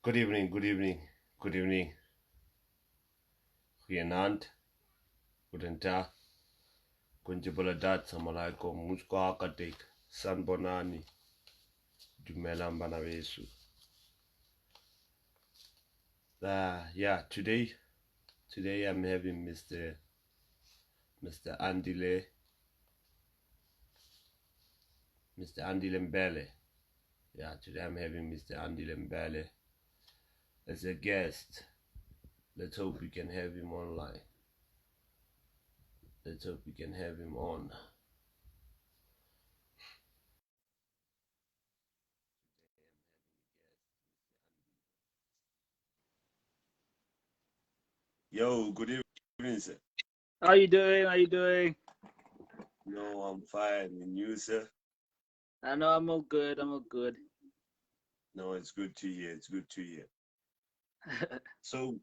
Good evening, good evening, good evening. Goeienaand, goedendag, kunjibuladat, samalaikum, muskakatik, sanbonani, dumelang bana beso. Yeah, today I'm having Mr. Andile Mbele. Yeah, today I'm having Mr. Andile Mbele as a guest. Let's hope we can have him online. Let's hope we can have him on. Yo, good evening, sir. How you doing? How you doing? No, I'm fine. And you, sir? I know I'm all good. I'm all good. No, it's good to hear. It's good to hear. So,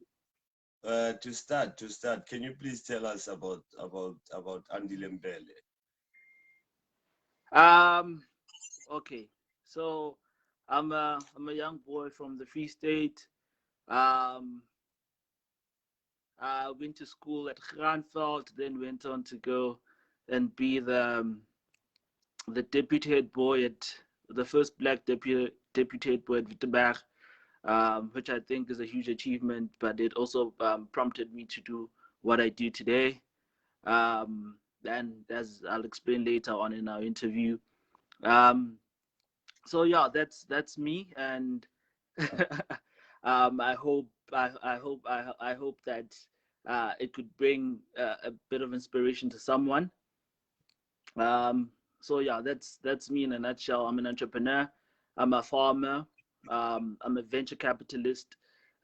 to start, can you please tell us about Andile Mbele? um. Okay. So, I'm a young boy from the Free State. Um. I went to school at Granveld, then went on to go and be the deputy head boy at the first black deputy head boy at Wittenberg, which I think is a huge achievement. But it also prompted me to do what I do today. And as I'll explain later on in our interview. Um, so yeah, that's me, and I hope that it could bring a bit of inspiration to someone. Um, so yeah, that's me in a nutshell. I'm an entrepreneur. I'm a farmer. I'm a venture capitalist.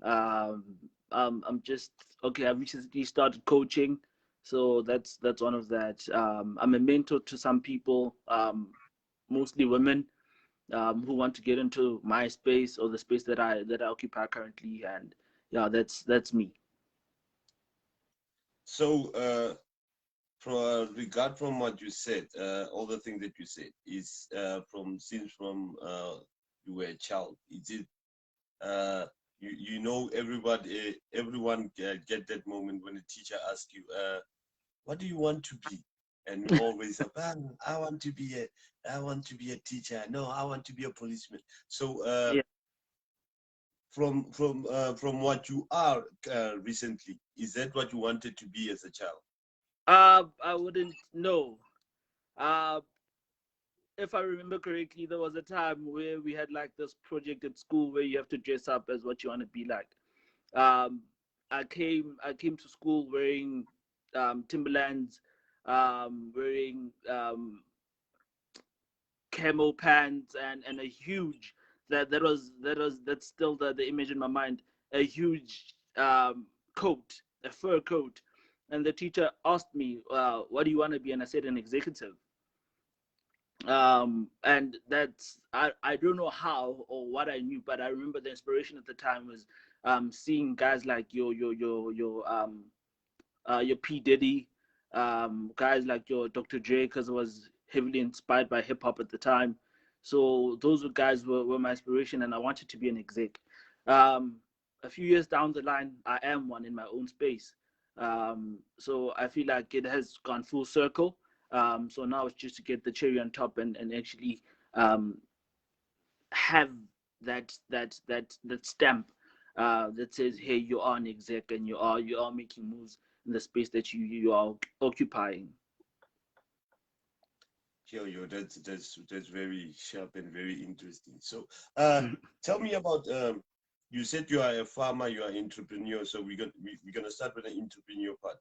Um, I'm just okay. I've recently started coaching, so that's one of that. I'm a mentor to some people, mostly women, who want to get into my space or the space that I occupy currently, and yeah, that's me. So, regard from what you said, all the things that you said is from you were a child. Is it you know everyone get that moment when a teacher asks you what do you want to be? And you always say, I want to be a teacher. No, I want to be a policeman. So Yeah. from what you are recently, is that what you wanted to be as a child? I wouldn't know. Uh, if I remember correctly, there was a time where we had like this project at school where you have to dress up as what you want to be like. Um, I came to school wearing Timberlands, wearing camo pants and a huge that's still the image in my mind. A huge coat, a fur coat, and the teacher asked me, "What do you want to be?" And I said, "An executive." And I don't know how or what I knew, but I remember the inspiration at the time was seeing guys like your P Diddy, guys like your Dr. Dre, because it was heavily inspired by hip hop at the time. So those guys were my inspiration, and I wanted to be an exec. Um, a few years down the line, I am one in my own space. So I feel like it has gone full circle. So now it's just to get the cherry on top and actually um, have that stamp that says, "Hey, you are an exec and you are making moves in the space that you are occupying." Yo, that's very sharp and very interesting. So, tell me about. You said you are a farmer, you are an entrepreneur. So we're gonna start with the entrepreneur part.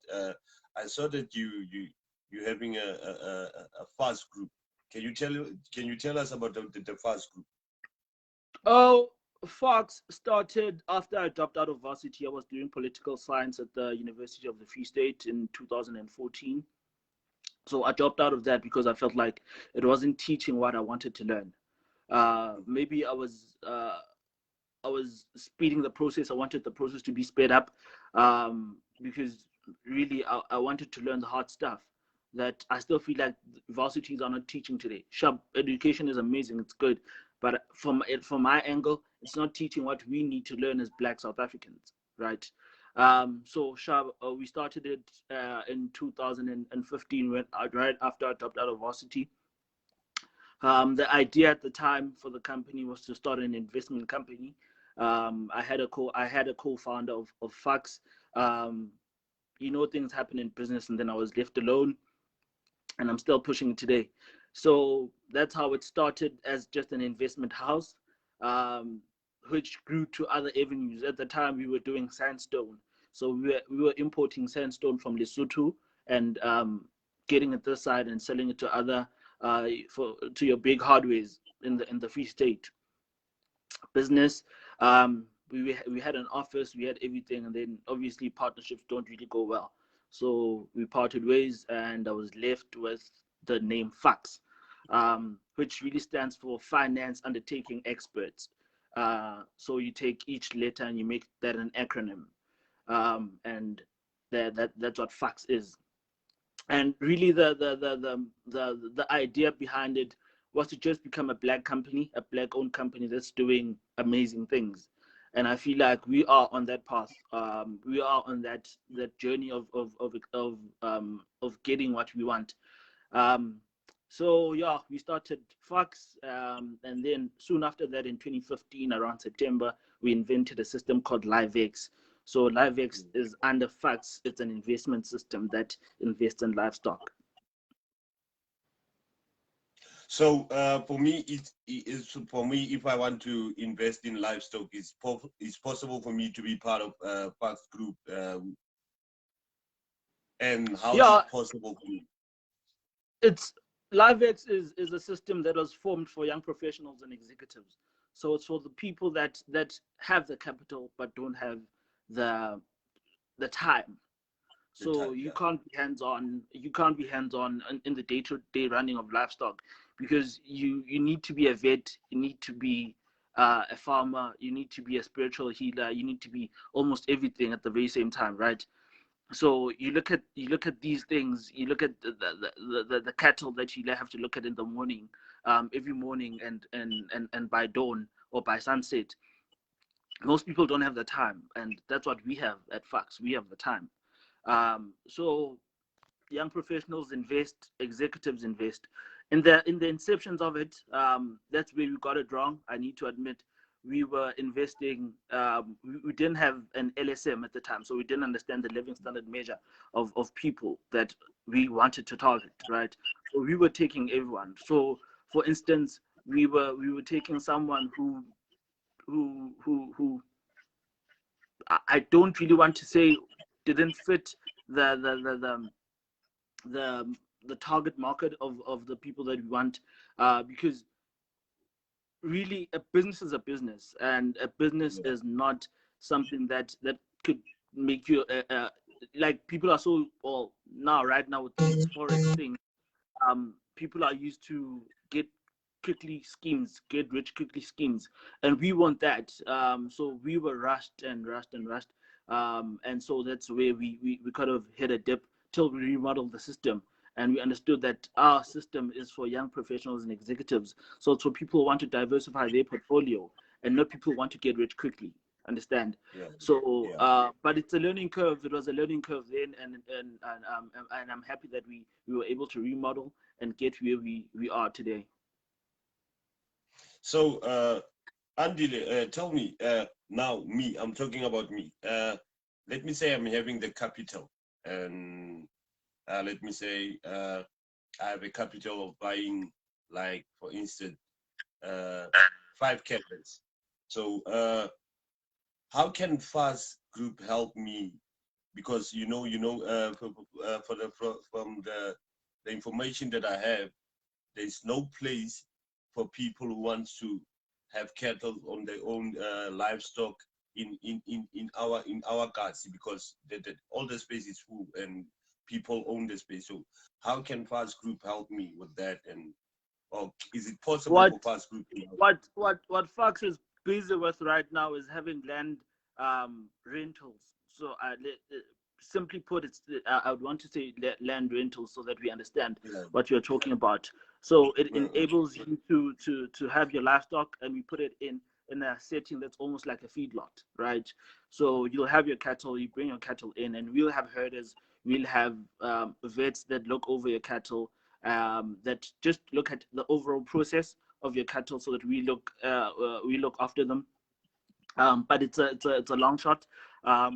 I saw that you having a fast group. Can you tell us about the fast group? Oh, Fox started after I dropped out of varsity. I was doing political science at the University of the Free State in 2014. So I dropped out of that because I felt like it wasn't teaching what I wanted to learn. Maybe I was speeding the process. I wanted the process to be sped up, because really I wanted to learn the hard stuff. that I still feel like varsities are not teaching today. Sure, education is amazing, it's good, but from my angle, it's not teaching what we need to learn as Black South Africans, right? So Shab, we started it in 2015, when right after I dropped out of varsity. The idea at the time for the company was to start an investment company. I had a co-founder of Fax. Um, things happen in business, and then I was left alone, and I'm still pushing it today. So that's how it started, as just an investment house, um, which grew to other avenues. At the time, we were doing sandstone, so we were importing sandstone from Lesotho and getting it this side and selling it to other to your big hardwares in the Free State business. We had an office, we had everything, and then obviously partnerships don't really go well. So we parted ways, and I was left with the name FAX, which really stands for Finance Undertaking Experts. So you take each letter and you make that an acronym, and that's what FAX is. And really the idea behind it was to just become a Black company, a Black owned company that's doing amazing things. And I feel like we are on that path. We are on that journey of getting what we want. um, so yeah, we started Fox, and then soon after that, in 2015, around September, we invented a system called LiveX. So LiveX is under Fox. It's an investment system that invests in livestock. So for me, for me, if I want to invest in livestock, it's possible for me to be part of Fox Group. And how is Yeah, it possible for me? it's LiveX is a system that was formed for young professionals and executives. So it's for the people that have the capital but don't have the the time. The So time, you yeah. can't be hands on. You can't be hands on in the day-to-day running of livestock, because you need to be a vet. You need to be a farmer. You need to be a spiritual healer. You need to be almost everything at the very same time, right? So you look at these things. You look at the cattle that you have to look at in the morning, every morning, and by dawn or by sunset. Most people don't have the time, and that's what we have at Fox. We have the time. So young professionals invest, executives invest. In the inceptions of it, that's where we got it wrong. I need to admit, we were investing. We didn't have an LSM at the time, so we didn't understand the living standard measure of people that we wanted to target. Right, so we were taking everyone. So, for instance, we were taking someone who I don't really want to say didn't fit the the the the the, the target market of the people that we want, because really a business is a business, and a business Yeah. is not something that could make you like people are so, well, now right now with this forex thing, people are used to get rich quickly schemes, and we want that. So we were rushed and rushed and rushed, and so that's where we kind of hit a dip till we remodeled the system, and we understood that our system is for young professionals and executives. So it's for people who want to diversify their portfolio, and not people who want to get rich quickly. Understand? Yeah. So, Yeah. but it's a learning curve. It was a learning curve then, and I'm happy that we were able to remodel and get where we are today. So Andile, tell me now. Me, I'm talking about me. Let me say I'm having the capital, and let me say I have a capital of buying, like for instance, uh, 5 cabins. So how can Fast Group help me? Because from the information that I have, there's no place for people who want to have cattle on their own livestock in our guts, because all the space is full and people own the space. So how can Fast Group help me with that? And or is it possible What for Fast Group to help? what Fox is busy with right now is having land rentals. So simply put, I would want to say land rental so that we understand Yeah. what you're talking about. So it Uh, enables you to have your livestock, and we put it in a setting that's almost like a feedlot, right? So you'll have your cattle, you bring your cattle in, and we'll have herders, we'll have vets that look over your cattle, that just look at the overall process of your cattle, so that we look after them. But it's a long shot.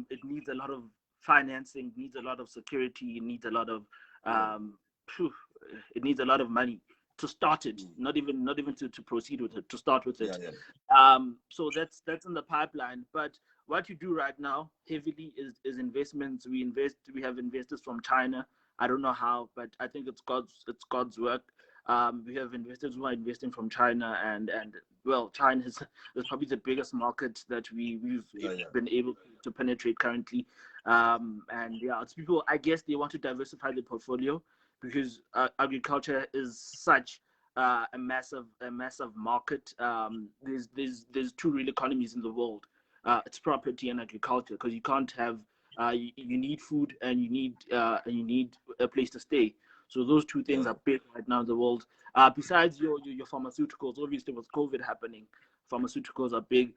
It needs a lot of financing, needs a lot of security, it needs a lot of yeah. um, phew, it needs a lot of money to start it, Mm. not even to proceed with it, to start with Yeah. it. Yeah. So that's in the pipeline. But what you do right now heavily is investments. We have investors from China. I don't know how, but I think it's God's work. We have investors who are investing from China, and well, China is probably the biggest market that we've Yeah. Yeah. been able to penetrate currently. And yeah, it's people. I guess they want to diversify the portfolio, because agriculture is such a massive market. There's two real economies in the world. It's property and agriculture, because you can't have you need food, and you need a place to stay. So those two things Yeah. are big right now in the world. Besides your pharmaceuticals, obviously with COVID happening, pharmaceuticals are big,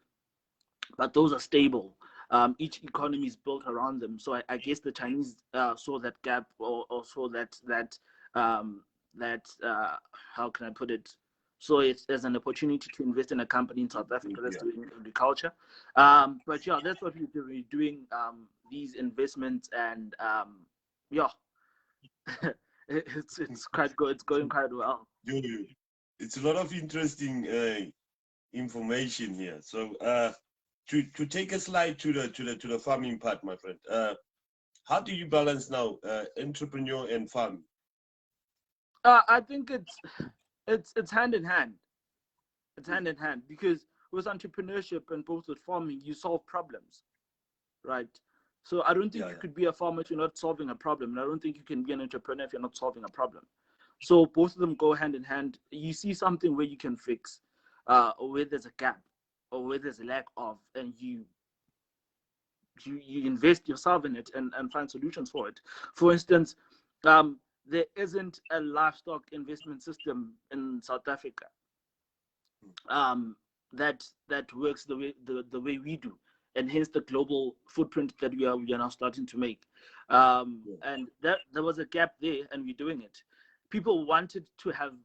but those are stable. Each economy is built around them. So I guess the Chinese saw that gap, or saw um, that how can I put it? So it's as an opportunity to invest in a company in South Africa that's Yeah. doing agriculture. But yeah, that's what we do. We're doing these investments, and yeah, it's quite good. It's going quite well. You- It's a lot of interesting information here. So to take a slide to the farming part, my friend. How do you balance now entrepreneur and farming? I think it's hand in hand. It's hand in hand, because with entrepreneurship and both with farming, you solve problems, right? So I don't think Yeah. you Yeah. could be a farmer if you're not solving a problem, and I don't think you can be an entrepreneur if you're not solving a problem. So both of them go hand in hand. You see something where you can fix, or where there's a gap, or where there's a lack of, and you invest yourself in it, and find solutions for it. For instance, there isn't a livestock investment system in South Africa, um, that works the way we do, and hence the global footprint that we are now starting to make. Yeah. And that there was a gap there, and we're doing it. People wanted to have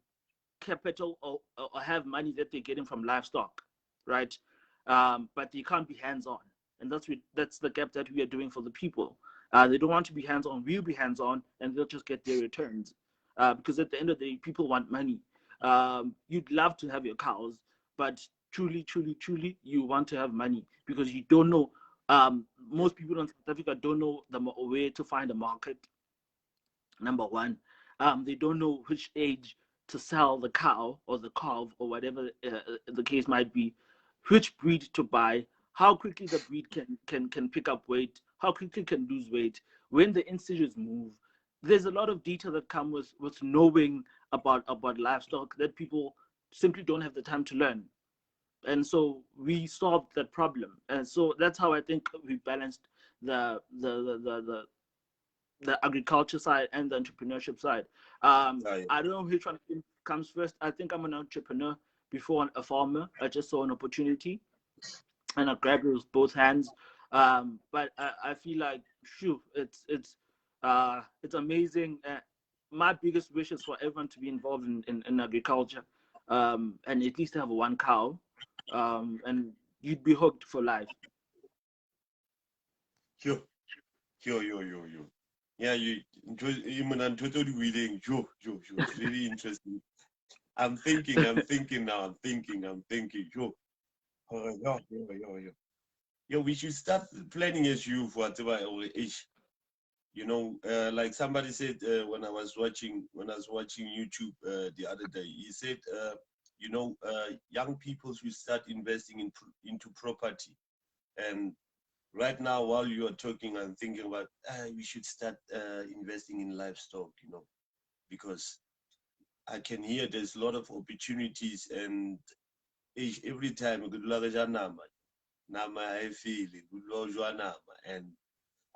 capital, or have money that they're getting from livestock, right? But they can't be hands on, and that's the gap that we are doing for the people. They don't want to be hands on. We'll be hands on, and they'll just get their returns. Because at the end of the day, people want money. You'd love to have your cows, but truly, truly, truly, you want to have money, because you don't know. Yeah. Most people in South Africa don't know the way to find a market. Number one, they don't know which age to sell the cow or the calf, or whatever the case might be, which breed to buy, how quickly the breed can pick up weight, how quickly can lose weight, when the instages move. There's a lot of detail that come with knowing about livestock that people simply don't have the time to learn. And so we solved that problem, and so that's how I think we balanced the the the the, the the agriculture side and the entrepreneurship side. Yeah. Yeah. I don't know which one comes first. I think I'm an entrepreneur before a farmer. I just saw an opportunity, and I grabbed it with both hands. But I feel like, phew, it's amazing. My biggest wish is for everyone to be involved in agriculture, and at least have one cow, and you'd be hooked for life. Yo. Yo. Yeah. You mean I'm totally willing. Yo. It's really interesting. I'm thinking now. I'm thinking. Yo. Oh, yo. Yo, we should start planning as you for whatever our age. Like somebody said when I was watching YouTube the other day, he said, young people should start investing into property. And right now, while you are talking, I'm thinking about we should start investing in livestock, because I can hear there's a lot of opportunities, and every time I could love nama I feel it, nama, and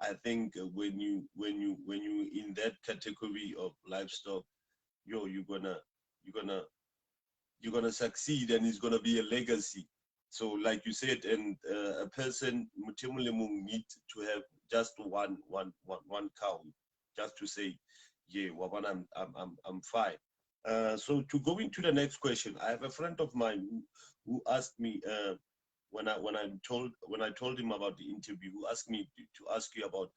I think when you in that category of livestock, you're you're gonna you're gonna succeed, and it's gonna be a legacy. So, like you said, and a person Mutimulemu need to have just one cow, just to say, yeah, Waban, I'm fine. So to go into the next question, I have a friend of mine who asked me when I told him about the interview, who asked me to ask you about.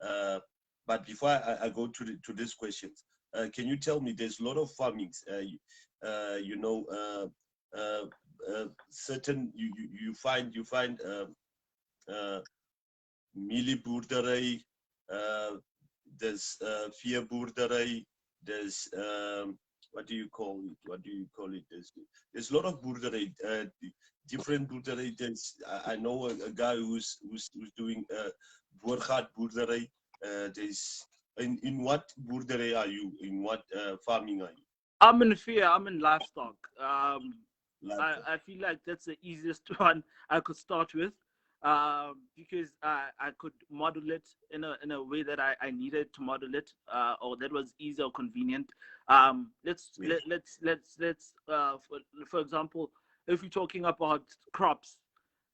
Uh, but before I go to these questions, can you tell me? There's a lot of farmings. You know, certain you find uh, mealie boerdery, there's vee boerdery, there's what do you call it? What do you call it? There's a lot of boerdery, different boerdery. I know a guy who's doing boergaard boerdery. There's in what boerdery are you? In what farming are you? I'm in fear. I'm in livestock. Livestock. I feel like that's the easiest one I could start with, because I could model it in a way that I needed to model it, or that was easy or convenient. Yes. For example, if you're talking about crops,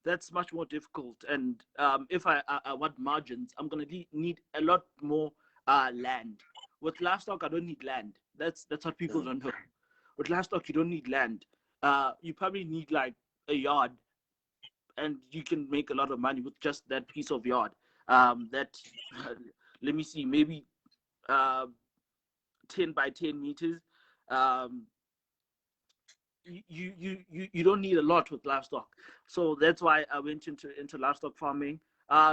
that's much more difficult. And if I want margins, I'm gonna need a lot more land. With livestock, I don't need land. That's what people don't know. With livestock, you don't need land. You probably need like a yard, and you can make a lot of money with just that piece of yard. That let me see, maybe uh, 10 by 10 meters. Um, you don't need a lot with livestock, so that's why I went into livestock farming.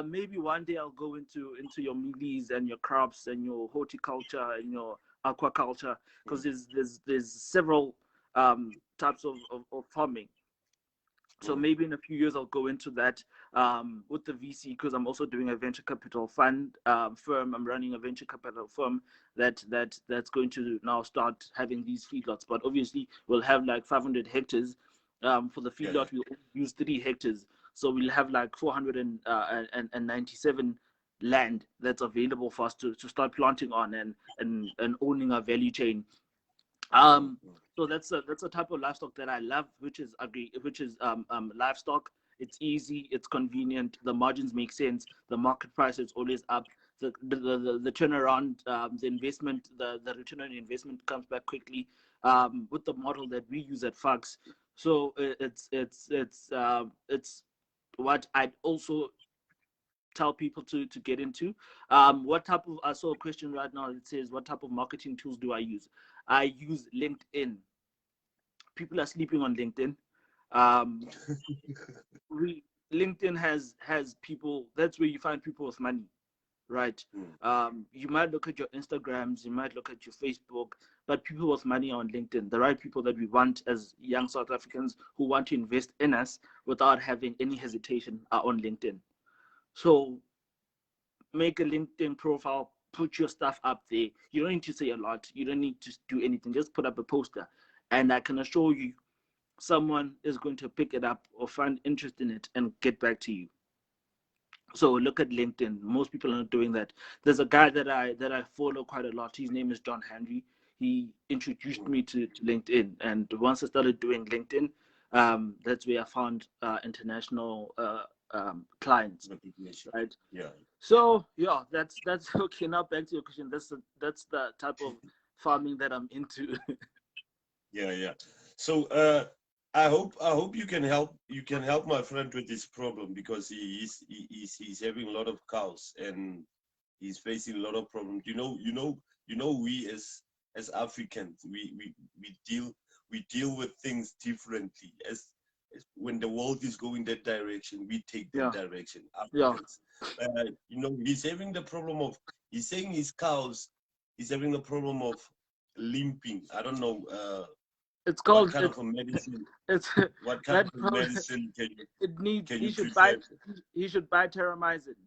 Maybe one day I'll go into your mealies and your crops and your horticulture and your aquaculture, because there's several types of farming. So Mm. maybe in a few years I'll go into that with the VC, because I'm also doing a venture capital fund firm. I'm running a venture capital firm that's going to now start having these feedlots. But obviously we'll have like 500 hectares. For the Yeah, yeah. feedlot we'll use 3 hectares, so we'll have like 497 land that's available for us to start planting on and owning our value chain. Mm, um, mm, so that's a type of livestock that I love, which is livestock. It's easy, it's convenient, the margins make sense, the market price is always up, the turnaround, the investment, the return on investment comes back quickly, with the model that we use at Fox. So it's what I'd also tell people to get into. What type of I saw a question right now that says, what type of marketing tools do I use? I use LinkedIn. People are sleeping on LinkedIn. Um, we LinkedIn has people. That's where you find people with money, right? mm. You might look at your Instagrams, you might look at your Facebook, but people with money on LinkedIn, the right people that we want as young South Africans who want to invest in us without having any hesitation, are on LinkedIn. So make a LinkedIn profile, put your stuff up there. You don't need to say a lot. You don't need to do anything. Just put up a poster. And I can assure you, someone is going to pick it up or find interest in it and get back to you. So look at LinkedIn. Most people are not doing that. There's a guy that I follow quite a lot. His name is John Henry. He introduced Mm. me to LinkedIn, and once I started doing LinkedIn, that's where I found international clients, Recognition. right? Yeah. So yeah, that's okay. Now back to your question. That's the type of farming that I'm into. Yeah, yeah. So I hope you can help my friend with this problem, because he's having a lot of cows, and he's facing a lot of problems. We as Africans, we deal with things differently. When the world is going that direction, we take that Yeah, direction. yeah. Africans, he's having the problem of, he's saying his cows, he's having the problem of limping. I don't know It's what called kind it. of a medicine. It's What kind that. of a medicine It needs. can He you should buy. prescribe? He should buy terramycin.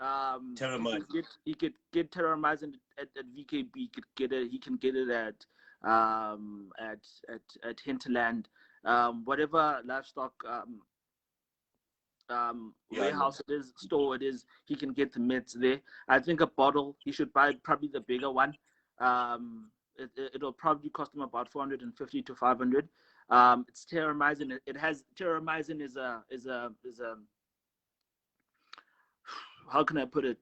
Terramine. He could get terramycin at VKB. He could get it. He can get it at hinterland. Whatever livestock Yeah, I know. warehouse it is, store it is, he can get the meds there. I think a bottle, he should buy probably the bigger one. It'll probably cost him about 450 to 500. It's terramycin. It has terramycin is a how can I put it?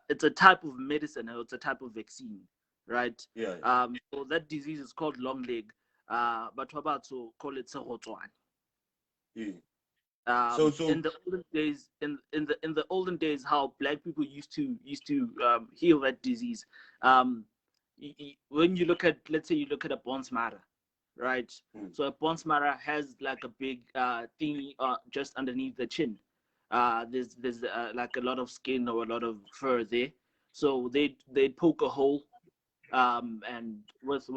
It's a type of medicine, or it's a type of vaccine, right? Yeah, So that disease is called long leg. But how about to call it serotwan? yeah. So In the olden days, in the olden days, how black people used to heal that disease. Um, when you look at, let's say, you look at a bone marrow, right? mm, So a bone marrow has like a big thingy just underneath the chin. There's like a lot of skin or a lot of fur there. So they poke a hole, and with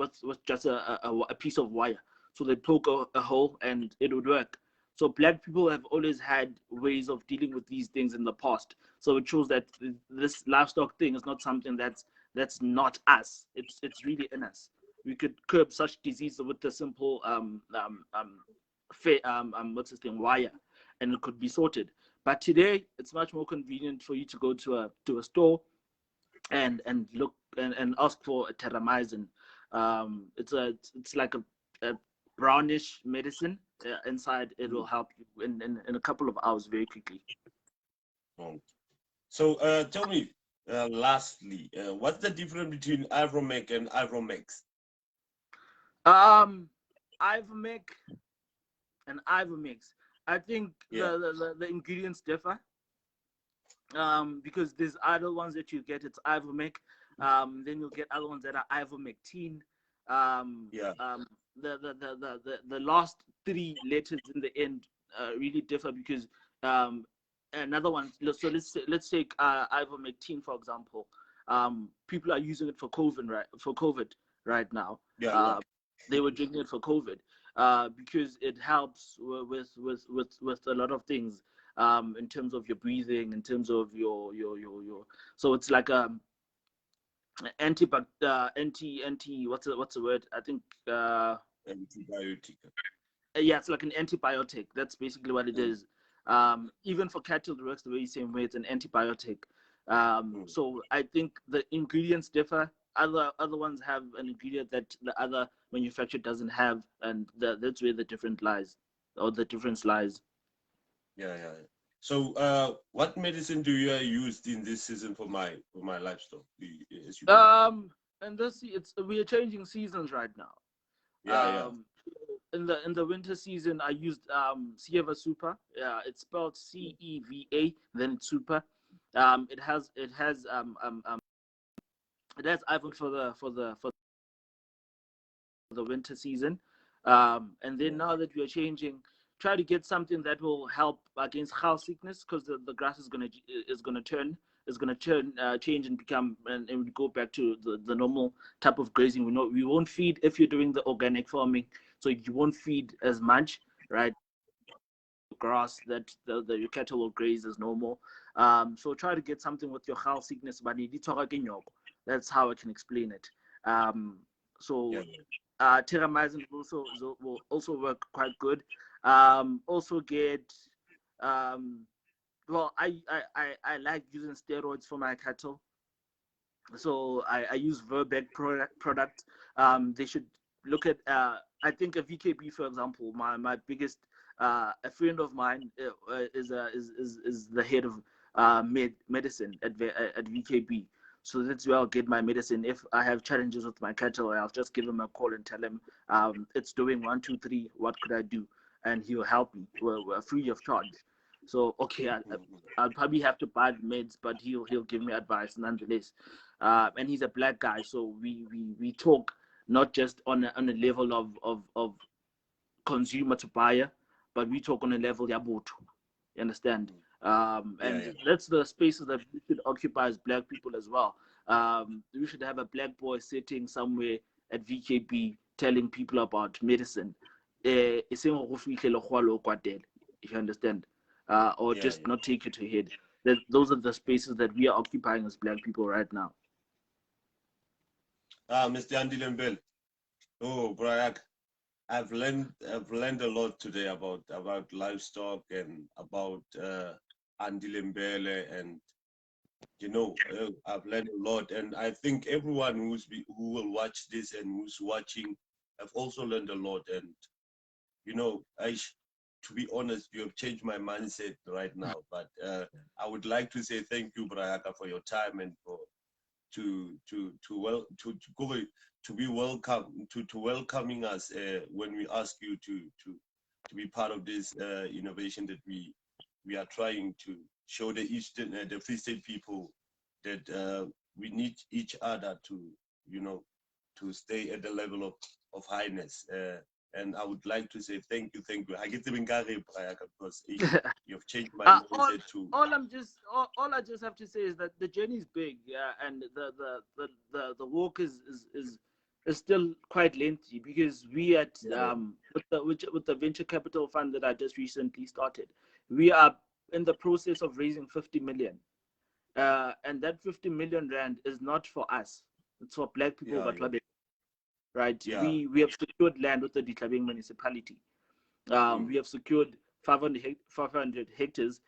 just a piece of wire. So they poke a hole and it would work. So black people have always had ways of dealing with these things in the past. So it shows that this livestock thing is not something that's not us. It's really in us. We could curb such disease with the simple what's this thing, wire, and it could be sorted. But today it's much more convenient for you to go to a store and look and ask for a terramycin. It's like a brownish medicine. Inside, it will mm. help you in a couple of hours very quickly. Oh. So tell me, lastly, what's the difference between Ivromec and Ivromex? Um, Ivomec and Ivomix. I think Yeah, the ingredients differ. Because there's other ones that you get, it's Ivomec. Then you'll get other ones that are Ivomectin. yeah, The last three letters in the end really differ because um, another one. So let's take Ivomectin for example. People are using it for COVID, right? For COVID right now. yeah, yeah. Uh, they were drinking it for COVID because it helps with a lot of things in terms of your breathing, in terms of your. So it's like anti what's the word? I think Antibiotic. yeah, it's like an antibiotic. That's basically what it Mm, is. Even for cattle, it works the very same way. It's an antibiotic. mm. So I think the ingredients differ. Other ones have an ingredient that the other manufacturer doesn't have, and that's where the difference lies, or the difference lies. Yeah, yeah. Yeah. So, what medicine do you use in this season for my livestock? As you can, Um, and this it's we are changing seasons right now. yeah, yeah. In the winter season, I used Sieva Super. It's spelled CEVA, then it's Super. Um, it has it has um um um it has iPhone for the winter season. And then Mm, now that we are changing, try to get something that will help against house sickness because the grass is gonna turn change and become and go back to the normal type of grazing. We won't feed if you're doing the organic farming, so you won't feed as much, right? Grass that your cattle will graze as normal. So try to get something with your house sickness, but that's how I can explain it. Um, yeah, so Terramycin will also work quite good. Also get um, well, I like using steroids for my cattle, so I use Verbeck product. They should look at. I think a VKB, for example, my biggest a friend of mine is the head of medicine at VKB. So that's where I'll get my medicine. If I have challenges with my cattle, I'll just give him a call and tell him it's doing 1, 2, 3. What could I do? And he'll help me, free of charge. So okay, mm, I'll probably have to buy the meds, but he'll give me advice nonetheless. And he's a black guy, so we talk not just on a level of consumer to buyer, but we talk on a level yabuto. You understand? mm. Yeah, And yeah. that's the spaces that we should occupy as black people as well. We should have a black boy sitting somewhere at VKB telling people about medicine. If you understand, or Yeah, just yeah. not take it to head. Those are the spaces that we are occupying as black people right now. Mr. Andile Mbele. Oh, Brayak. I've learned a lot today about livestock and about Andile Mbele, and I've learned a lot, and I think everyone who will watch this and who's watching have also learned a lot. And to be honest, you have changed my mindset right now. But I would like to say thank you, Brayaka, for your time and for to be welcome to welcoming us when we ask you to be part of this innovation that we are trying to show the Free State people that we need each other to stay at the level of highness. And I would like to say thank you. Because you've changed my mindset to. All I just have to say is that the journey is big, yeah, and the walk is still quite lengthy, because we at with the venture capital fund that I just recently started, we are in the process of raising 50 million, and that 50 million rand is not for us; it's for Black people, right? Yeah. We have secured land with the Ditlabeng municipality. We have secured 500 hectares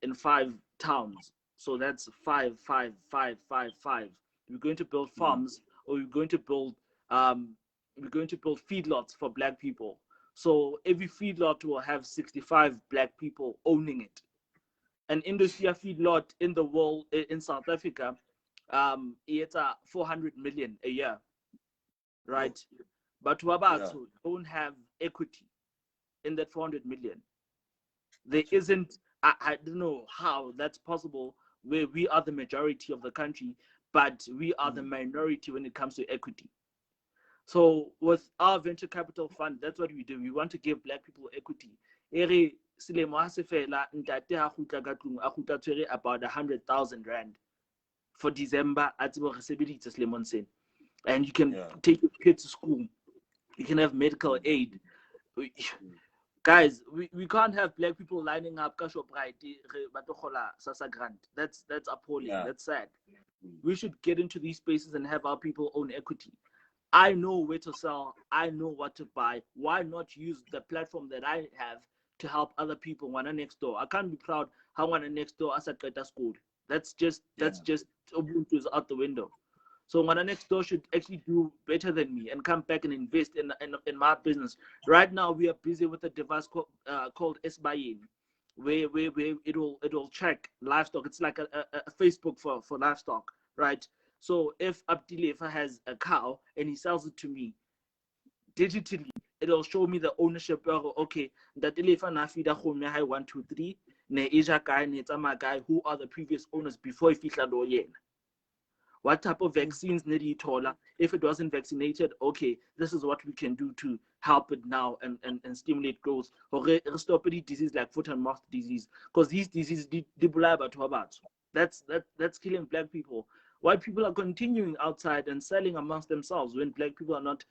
in 5 towns. So that's 5, 5, 5, 5, 5. We're going to build farms, or we're going to build feedlots for Black people. So every feedlot will have 65 Black people owning it. An industry feedlot in the world, in South Africa, it's 400 million a year, right? But Wabatu don't have equity in that 400 million. There isn't, I don't know how that's possible, where we are the majority of the country, but we are the minority when it comes to equity. So with our venture capital fund, that's what we do. We want to give Black people equity. About 100,000 rand for December at and you can take your kids to school. You can have medical aid. Guys, we can't have Black people lining up That's appalling. That's sad. We should get into these spaces and have our people own equity. I know where to sell. I know what to buy. Why not use the platform that I have to help other people? One next door. I can't be proud how one next door as a school. That's just Ubuntu's out the window. So one next door should actually do better than me and come back and invest in my business. Right now we are busy with a device called Esbayin, where it'll track livestock. It's like a Facebook for livestock, right? So if Abdile has a cow and he sells it to me digitally, it'll show me the ownership. Okay, that Ilefa na feed 1, 2, 3. Ne Asia guy, ne Tama guy, who are the previous owners before he yen. What type of vaccines need you tola? If it wasn't vaccinated, okay, this is what we can do to help it now and stimulate growth. Or stop any disease like foot and mouth disease. Because these diseases that's killing Black people. White people are continuing outside and selling amongst themselves when Black people are not,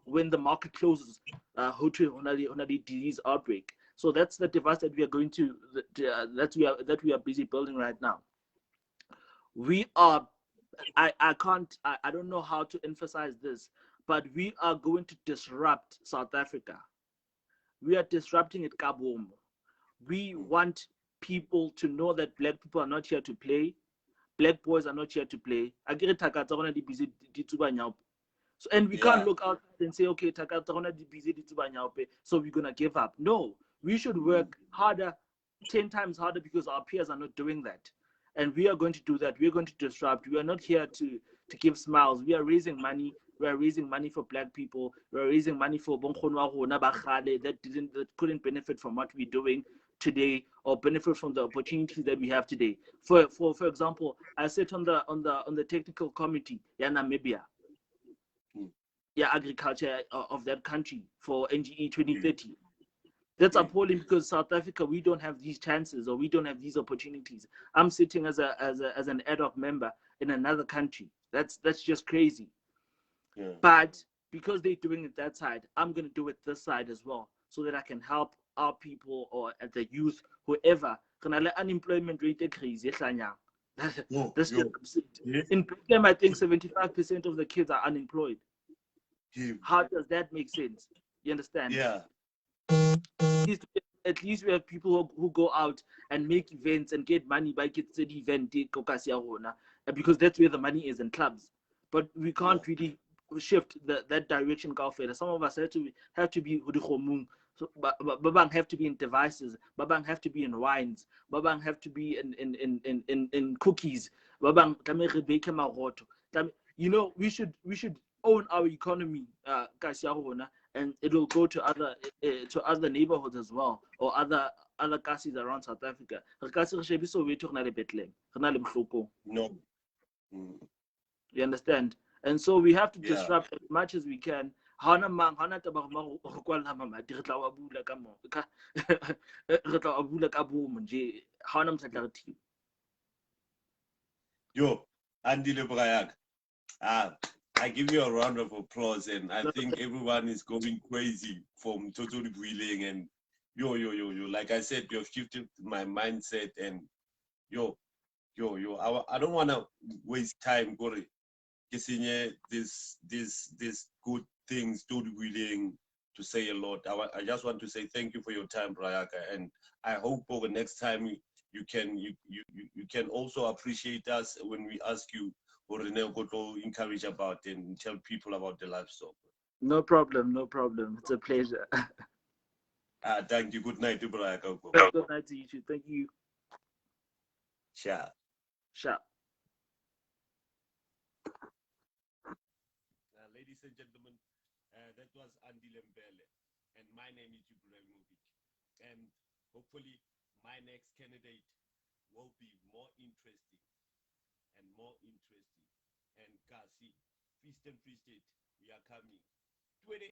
when the market closes, on the disease outbreak. So that's the device that we are going to, that we are busy building right now. We are, I don't know how to emphasize this, but we are going to disrupt South Africa. We are disrupting it kaboom. We want people to know that Black people are not here to play. Black boys are not here to play. So, and we can't look out and say, okay, so we're gonna give up. No, we should work harder, 10 times harder, because our peers are not doing that. And we are going to do that. We are going to disrupt. We are not here to give smiles. We are raising money. We are raising money for Black people. We are raising money for that couldn't benefit from what we're doing today, or benefit from the opportunities that we have today. For example, I sit on the technical committee in Namibia, agriculture of that country for NGE 2030. That's appalling, because South Africa, we don't have these chances, or we don't have these opportunities. I'm sitting as an ad hoc member in another country. That's just crazy. But because they're doing it that side, I'm gonna do it this side as well, so that I can help our people, or the youth, whoever. Unemployment rate increase. That's just absurd. In Bethlehem, I think 75% of the kids are unemployed. him. How does that make sense? You understand? Yeah. At least we have people who go out and make events and get money by get the event because that's where the money is in clubs. But we can't Yeah. really shift that direction. Some of us have to be so babang have to be in devices, babang have to be in wines, babang have to be in cookies, babang we should own our economy, and it'll go to other neighborhoods as well, or other castles around South Africa. No. Mm. You understand? And so we have to Yeah. disrupt as much as we can. Hana mang hana taba go kwala mama di re tla wa bula ka mo ka re tla wa bula ka bomo nje hana motla re Yo, Andile Brayak. I give you a round of applause, and I think everyone is going crazy from totally wheeling and yo. Like I said, you've shifted my mindset, and yo. I don't want to waste time, Corey. Kisinye, this good things, totally willing to say a lot. I just want to say thank you for your time, Brayaka, and I hope over next time you can also appreciate us when we ask you or to encourage about and tell people about the livestock. No problem, no problem. It's a pleasure. Thank you. Good night, Brayaka. Good night to you too. Thank you. Sure. Sharp. Ladies and gentlemen, that was Andile Mbele, and my name is Ibrahimovic. And hopefully, my next candidate will be more interesting and more interesting. And Kasi, Feast and Free State, we are coming.